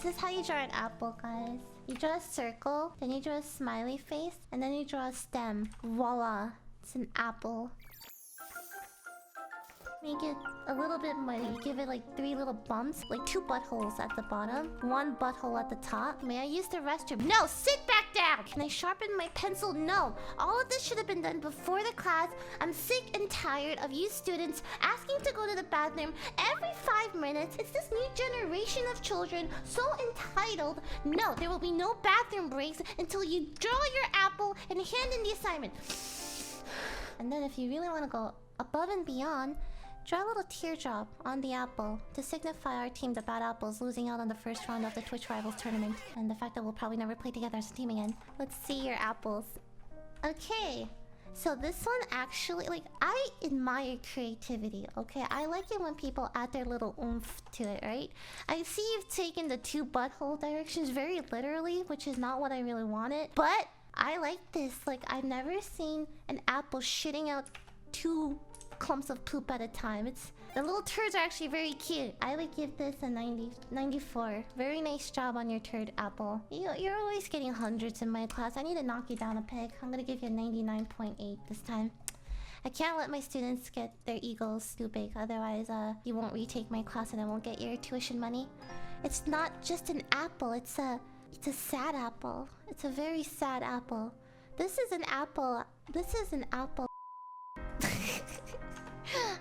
This is how you draw an apple, guys. You draw a circle, then you draw a smiley face, and then you draw a stem. Voila! It's an apple. Make it a little bit muddy. Give it like 3 little bumps. Like 2 buttholes at the bottom. 1 butthole at the top. May I use the restroom? No! Sit back down! Can I sharpen my pencil? No! All of this should have been done before the class. I'm sick and tired of you students asking to go to the bathroom every 5 minutes. It's this new generation of children so entitled. No, there will be no bathroom breaks until you draw your apple and hand in the assignment. And then if you really want to go above and beyond, draw a little teardrop on the apple to signify our team, the Bad Apples, losing out on the first round of the Twitch Rivals tournament. And the fact that we'll probably never play together as a team again. Let's see your apples. Okay. So this one actually, like, I admire creativity, okay? I like it when people add their little oomph to it, right? I see you've taken the 2 butthole directions very literally, which is not what I really wanted. But I like this. Like, I've never seen an apple shitting out 2 clumps of poop at a time. The little turds are actually very cute. I would give this a 94. Very nice job on your turd, apple. You're always getting hundreds in my class. I need to knock you down a peg. I'm gonna give you a 99.8 this time. I can't let my students get their egos too big. Otherwise, you won't retake my class and I won't get your tuition money. It's not just an apple. It's a sad apple. It's a very sad apple. This is an apple. This is an apple.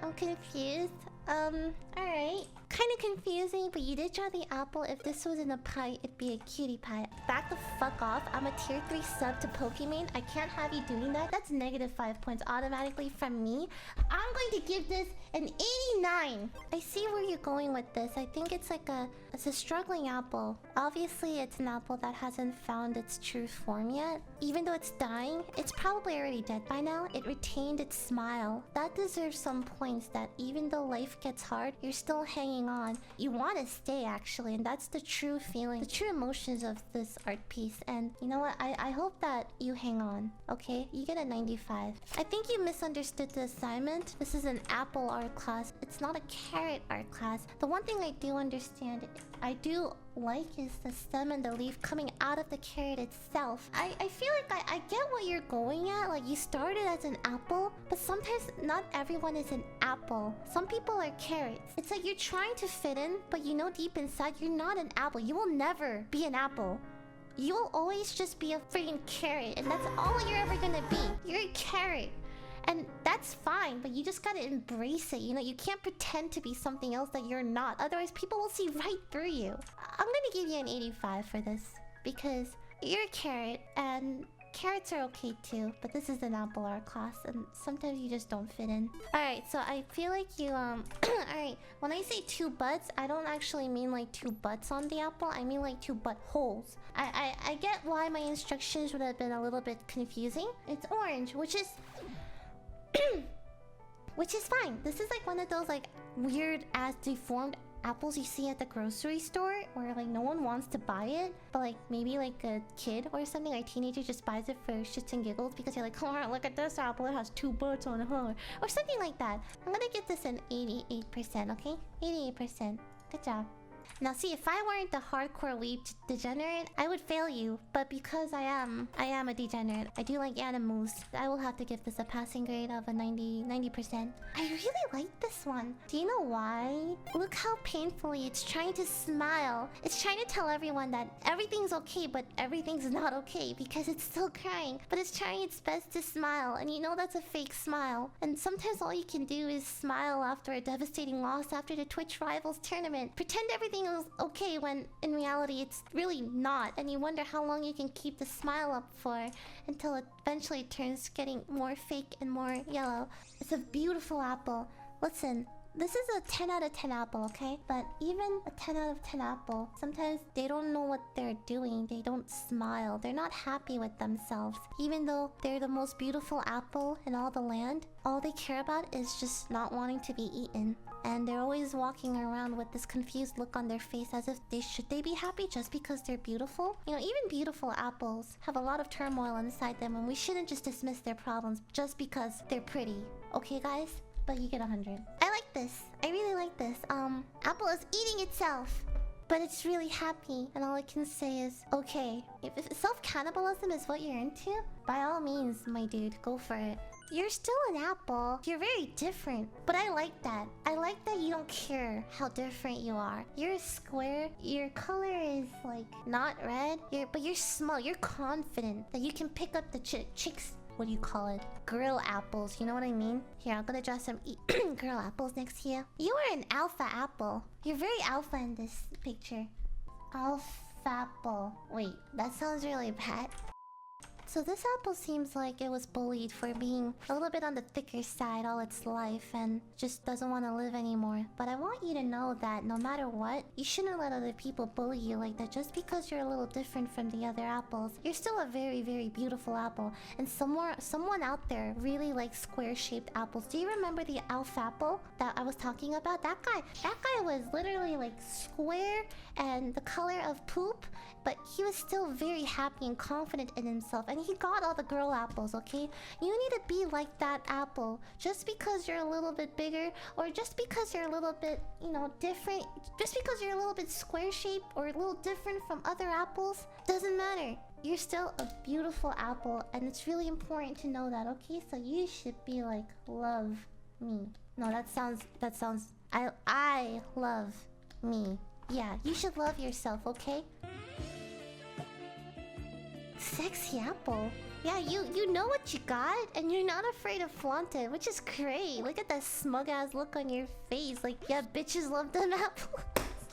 I'm confused. Alright. Kind of confusing, but you did draw the apple. If this was in a pie, it'd be a cutie pie. Back the fuck off. I'm a tier 3 sub to Pokemon. I can't have you doing that. That's -5 points automatically from me. I'm going to give this an 89. I see where you're going with this. I think it's like it's a struggling apple. Obviously, it's an apple that hasn't found its true form yet. Even though it's dying, it's probably already dead by now. It retained its smile. That deserves some points that even though life gets hard, you're still hanging on. You want to stay, actually, and that's the true feeling, the true emotions of this art piece. And you know what? I hope that you hang on, okay? You get a 95. I think you misunderstood the assignment. This is an apple art class. It's not a carrot art class. The one thing I do understand, I do like, is the stem and the leaf coming out of the carrot itself. I feel like I get what you're going at. Like, you started as an apple, but sometimes not everyone is an apple. Some people are carrots. It's like you're trying to fit in, but you know deep inside you're not an apple. You will never be an apple. You'll always just be a freaking carrot, and that's all you're ever gonna be. You're a carrot. And that's fine, but you just gotta embrace it, you know? You can't pretend to be something else that you're not. Otherwise, people will see right through you. I'm gonna give you an 85 for this, because you're a carrot, and carrots are okay too, but this is an apple art class, and sometimes you just don't fit in. Alright, so I feel like you, Alright, when I say 2 butts, I don't actually mean like 2 butts on the apple. I mean like 2 buttholes. I get why my instructions would have been a little bit confusing. It's orange, which is... which is fine. This is like one of those like weird ass deformed apples you see at the grocery store where like no one wants to buy it, but like maybe like a kid or something, like a teenager, just buys it for shits and giggles because you're like, oh, look at this apple, it has 2 butts on it, huh? Or something like that. I'm gonna give this an 88%, okay? 88%. Good job. Now see, if I weren't the hardcore weeb degenerate, I would fail you. But because I am a degenerate. I do like animals. I will have to give this a passing grade of a 90%. I really like this one. Do you know why? Look how painfully it's trying to smile. It's trying to tell everyone that everything's okay, but everything's not okay because it's still crying. But it's trying its best to smile, and you know that's a fake smile. And sometimes all you can do is smile after a devastating loss after the Twitch Rivals tournament. Pretend everything is okay when in reality it's really not, and you wonder how long you can keep the smile up for until it eventually turns getting more fake and more yellow. It's a beautiful apple. Listen, this is a 10 out of 10 apple, okay? But even a 10 out of 10 apple, sometimes they don't know what they're doing. They don't smile. They're not happy with themselves. Even though they're the most beautiful apple in all the land, all they care about is just not wanting to be eaten. And they're always walking around with this confused look on their face as if should they be happy just because they're beautiful? You know, even beautiful apples have a lot of turmoil inside them, and we shouldn't just dismiss their problems just because they're pretty. Okay, guys? But you get 100. I like this. I really like this. Apple is eating itself. but it's really happy. And all I can say is, okay, if self-cannibalism is what you're into, by all means, my dude, go for it. You're still an apple. You're very different. But I like that. I like that you don't care how different you are. You're a square. Your color is like not red. But you're small. You're confident that you can pick up the chicks. What do you call it? Grill apples. You know what I mean? Here, I'm gonna draw some grill apples next to you. You are an alpha apple. You're very alpha in this picture. Alpha apple. Wait, that sounds really bad. So this apple seems like it was bullied for being a little bit on the thicker side all its life and just doesn't want to live anymore. But I want you to know that no matter what, you shouldn't let other people bully you like that just because you're a little different from the other apples. You're still a very, very beautiful apple. And someone out there really likes square-shaped apples. Do you remember the Alpha apple that I was talking about? That guy was literally like square and the color of poop, but he was still very happy and confident in himself. And he got all the girl apples, okay? You need to be like that apple. Just because you're a little bit bigger, or just because you're a little bit, you know, different, just because you're a little bit square-shaped or a little different from other apples, doesn't matter. You're still a beautiful apple, and it's really important to know that, okay? So you should be like, love me. No, that sounds, I love me. Yeah, you should love yourself, okay? Sexy apple. Yeah, you know what you got, and you're not afraid to flaunt it, which is great. Look at that smug-ass look on your face. Like, yeah, bitches love them apples.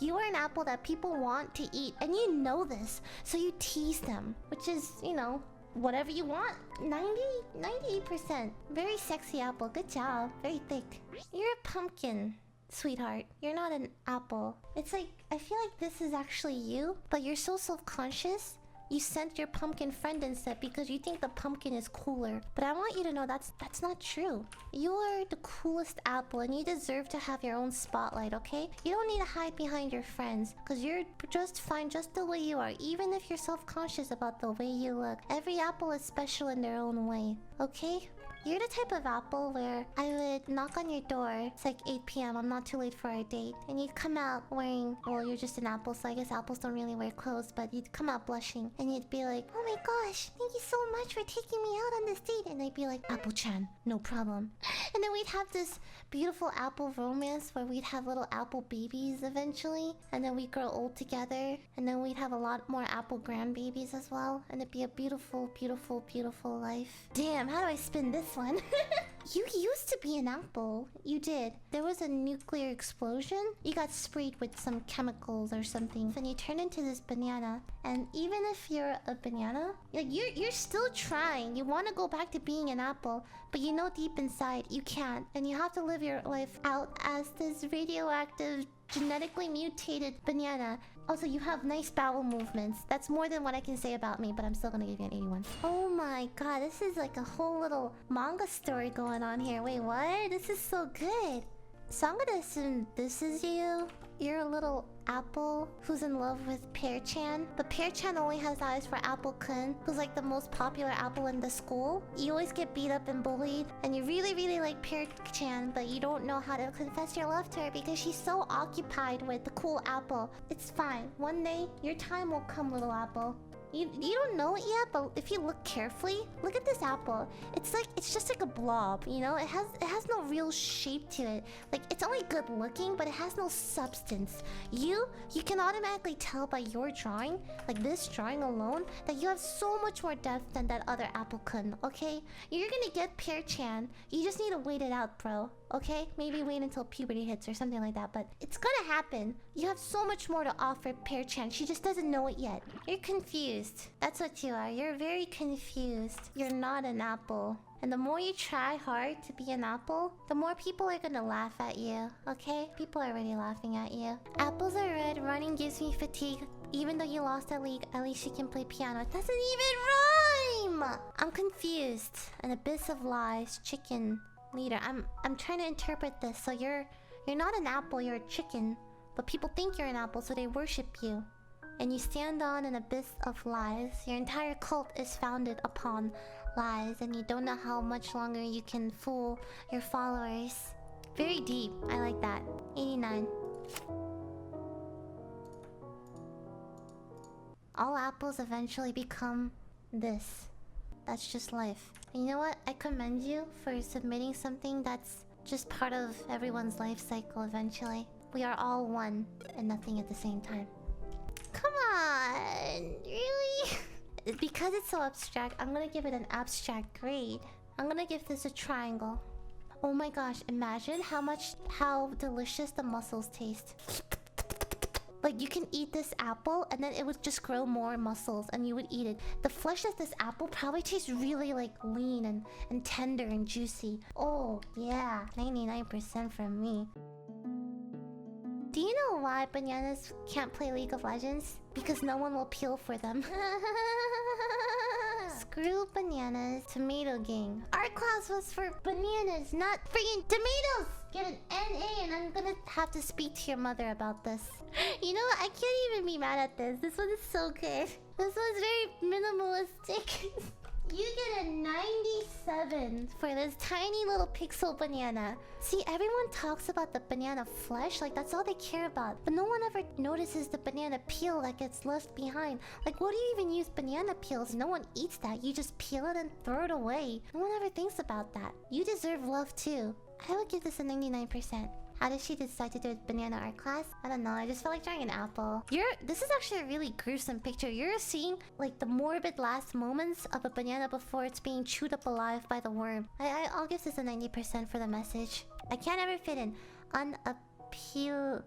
You are an apple that people want to eat, and you know this, so you tease them, which is, you know, whatever you want. 98%. Very sexy apple. Good job. Very thick. You're a pumpkin. Sweetheart, you're not an apple. It's like, I feel like this is actually you, but you're so self-conscious. You sent your pumpkin friend instead because you think the pumpkin is cooler. But I want you to know that's not true. You are the coolest apple and you deserve to have your own spotlight, okay? You don't need to hide behind your friends because you're just fine just the way you are, even if you're self-conscious about the way you look. Every apple is special in their own way, okay? You're the type of apple where I would knock on your door. It's like 8 p.m. I'm not too late for our date. And you'd come out wearing... Well, you're just an apple, so I guess apples don't really wear clothes. But you'd come out blushing. And you'd be like, oh my gosh, thank you so much for taking me out on this date. And I'd be like, Apple-chan, no problem. And then we'd have this beautiful apple romance where we'd have little apple babies eventually. And then we'd grow old together. And then we'd have a lot more apple grandbabies as well. And it'd be a beautiful, beautiful, beautiful life. Damn, how do I spin this one? You used to be an apple. You did. There was a nuclear explosion. You got sprayed with some chemicals or something. And you turned into this banana. And even if you're a banana, like you're still trying. You want to go back to being an apple. But you know deep inside you can't. And you have to live your life out as this radioactive, genetically mutated banana. Also, you have nice bowel movements. That's more than what I can say about me, but I'm still gonna give you an 81. Oh my god, this is like a whole little manga story going on here. Wait, what? This is so good. So I'm gonna assume this is you. You're a little apple who's in love with Pear-chan. But Pear-chan only has eyes for Apple-kun, who's like the most popular apple in the school. You always get beat up and bullied. And you really, really like Pear-chan, but you don't know how to confess your love to her because she's so occupied with the cool apple. It's fine. One day, your time will come, little apple. You don't know it yet, but if you look carefully, look at this apple. It's just like a blob, you know? It has no real shape to it. Like, it's only good looking, but it has no substance. You can automatically tell by your drawing, like this drawing alone, that you have so much more depth than that other apple could, okay? You're gonna get Pear-chan. You just need to wait it out, bro. Okay? Maybe wait until puberty hits or something like that, but it's gonna happen. You have so much more to offer Pear-chan. She just doesn't know it yet. You're confused. That's what you are. You're very confused. You're not an apple. And the more you try hard to be an apple, the more people are gonna laugh at you, okay? People are already laughing at you. Apples are red, running gives me fatigue. Even though you lost that league, at least you can play piano. It doesn't even rhyme! I'm confused. An abyss of lies. Chicken. Leader. I'm trying to interpret this. So you're not an apple, you're a chicken. But people think you're an apple, so they worship you. And you stand on an abyss of lies. Your entire cult is founded upon lies, and you don't know how much longer you can fool your followers. Very deep. I like that. 89. All apples eventually become this. That's just life. And you know what? I commend you for submitting something that's just part of everyone's life cycle eventually. We are all one and nothing at the same time. Come on! Really? Because it's so abstract, I'm gonna give it an abstract grade. I'm gonna give this a triangle. Oh my gosh, imagine how delicious the mussels taste. Like, you can eat this apple and then it would just grow more mussels and you would eat it. The flesh of this apple probably tastes really like lean and tender and juicy. Oh yeah, 99% from me. Do you know why bananas can't play League of Legends? Because no one will peel for them. Screw bananas. Tomato gang. Art class was for bananas, not freaking tomatoes! Get an NA and I'm gonna have to speak to your mother about this. You know what? I can't even be mad at this. This one is so good. This one's very minimalistic. You get a 97 for this tiny little pixel banana. See, everyone talks about the banana flesh, like that's all they care about. But no one ever notices the banana peel that gets left behind. Like, what do you even use banana peels? No one eats that. You just peel it and throw it away. No one ever thinks about that. You deserve love too. I would give this a 99%. How did she decide to do a banana art class? I don't know, I just felt like trying an apple. This is actually a really gruesome picture. You're seeing like the morbid last moments of a banana before it's being chewed up alive by the worm. I'll give this a 90% for the message. I can't ever fit in. Unappeal.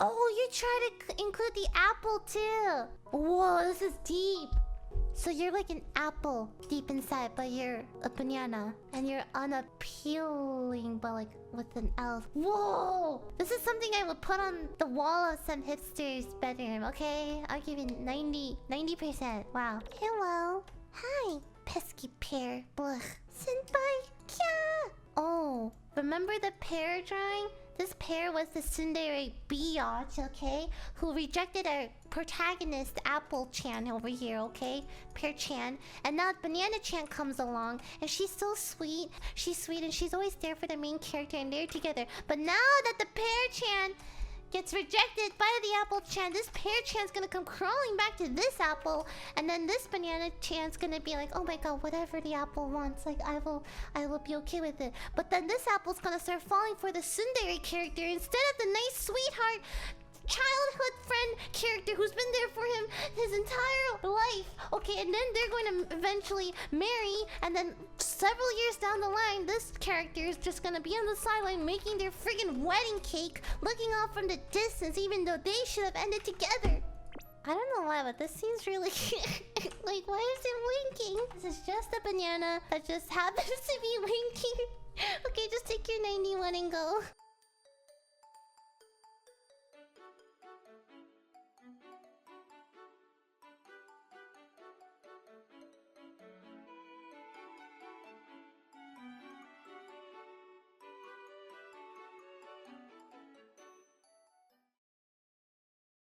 Oh, you try to include the apple too. Whoa, this is deep. So you're like an apple deep inside, but you're a banana. And you're unappealing, but like with an L. Whoa! This is something I would put on the wall of some hipster's bedroom, okay? I'll give you 90%. Wow. Hello. Hi, pesky pear. Blech. Senpai, kya? Oh, remember the pear drawing? This pear was the tsundere biatch, okay? Who rejected our protagonist, Apple-chan over here, okay? Pear-chan. And now Banana-chan comes along, and she's so sweet. She's sweet, and she's always there for the main character, and they're together. But now that the Pear-chan gets rejected by the Apple-chan, this Pear-chan's gonna come crawling back to this apple, and then this Banana-chan's gonna be like, oh my god, whatever the apple wants, like I will be okay with it. But then this apple's gonna start falling for the tsundere character instead of the nice sweetheart childhood friend character who's been there for him his entire life. Okay, and then they're going to eventually marry, and then several years down the line, this character is just gonna be on the sideline making their friggin' wedding cake, looking off from the distance, even though they should have ended together. I don't know why, but this seems really... like, why is it winking? This is just a banana that just happens to be winking. Okay, just take your 91 and go.